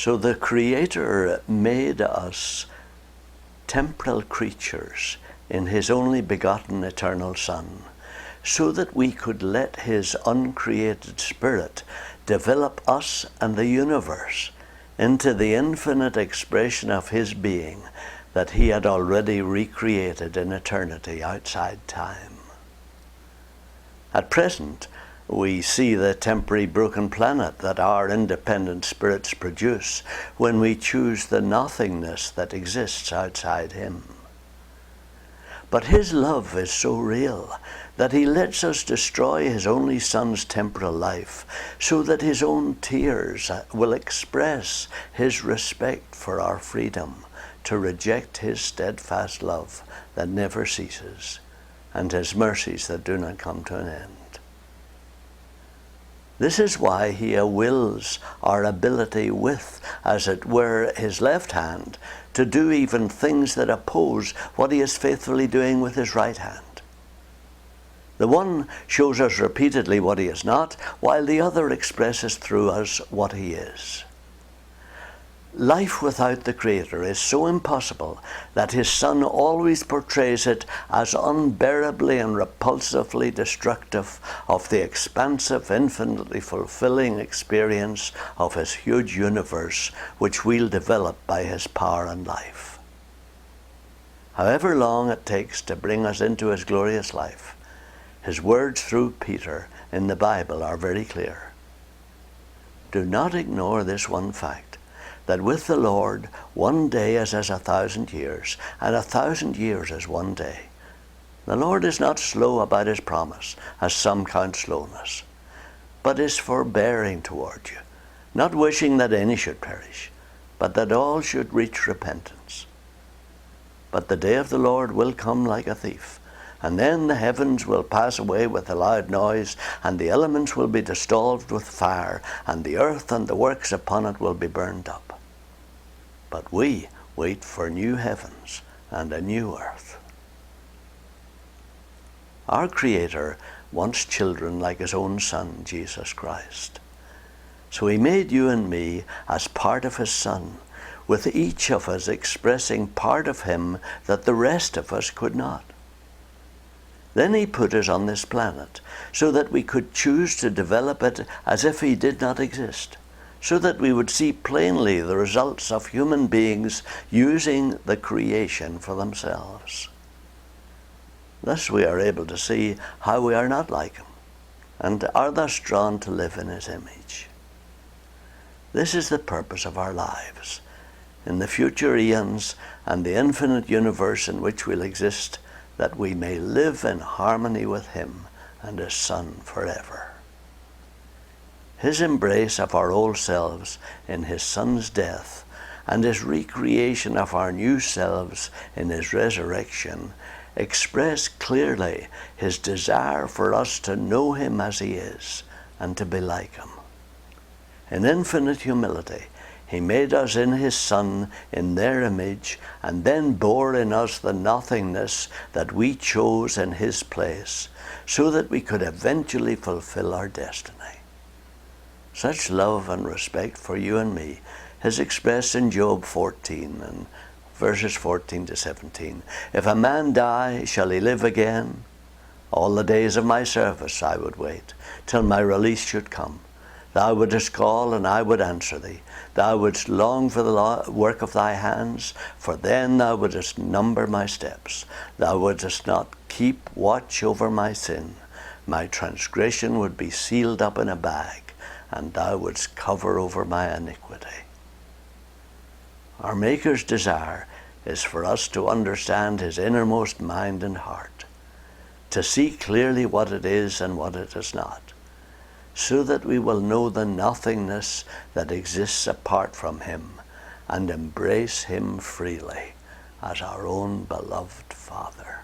So the Creator made us temporal creatures in his only begotten eternal Son, so that we could let his uncreated Spirit develop us and the universe into the infinite expression of his being that he had already recreated in eternity outside time. At present, we see the temporary broken planet that our independent spirits produce when we choose the nothingness that exists outside him. But his love is so real that he lets us destroy his only Son's temporal life so that his own tears will express his respect for our freedom to reject his steadfast love that never ceases and his mercies that do not come to an end. This is why he wills our ability with, as it were, his left hand to do even things that oppose what he is faithfully doing with his right hand. The one shows us repeatedly what he is not, while the other expresses through us what he is. Life without the Creator is so impossible that his Son always portrays it as unbearably and repulsively destructive of the expansive, infinitely fulfilling experience of his huge universe, which we'll develop by his power and life. However long it takes to bring us into his glorious life, his words through Peter in the Bible are very clear. Do not ignore this one fact, that with the Lord, one day is as 1,000 years, and 1,000 years as one day. The Lord is not slow about his promise, as some count slowness, but is forbearing toward you, not wishing that any should perish, but that all should reach repentance. But the day of the Lord will come like a thief, and then the heavens will pass away with a loud noise, and the elements will be dissolved with fire, and the earth and the works upon it will be burned up. But we wait for new heavens and a new earth. Our Creator wants children like his own Son, Jesus Christ. So he made you and me as part of his Son, with each of us expressing part of him that the rest of us could not. Then he put us on this planet so that we could choose to develop it as if he did not exist, so that we would see plainly the results of human beings using the creation for themselves. Thus we are able to see how we are not like him, and are thus drawn to live in his image. This is the purpose of our lives. In the future eons and the infinite universe in which we'll exist, that we may live in harmony with him and his Son forever. His embrace of our old selves in his Son's death and his recreation of our new selves in his resurrection express clearly his desire for us to know him as he is and to be like him. In infinite humility, he made us in his Son in their image, and then bore in us the nothingness that we chose in his place, so that we could eventually fulfill our destiny. Such love and respect for you and me is expressed in Job 14 and verses 14 to 17. If a man die, shall he live again? All the days of my service I would wait, till my release should come. Thou wouldest call, and I would answer thee. Thou wouldst long for the work of thy hands, for then thou wouldest number my steps. Thou wouldest not keep watch over my sin. My transgression would be sealed up in a bag, and thou wouldst cover over my iniquity. Our Maker's desire is for us to understand his innermost mind and heart, to see clearly what it is and what it is not, so that we will know the nothingness that exists apart from him and embrace him freely as our own beloved Father.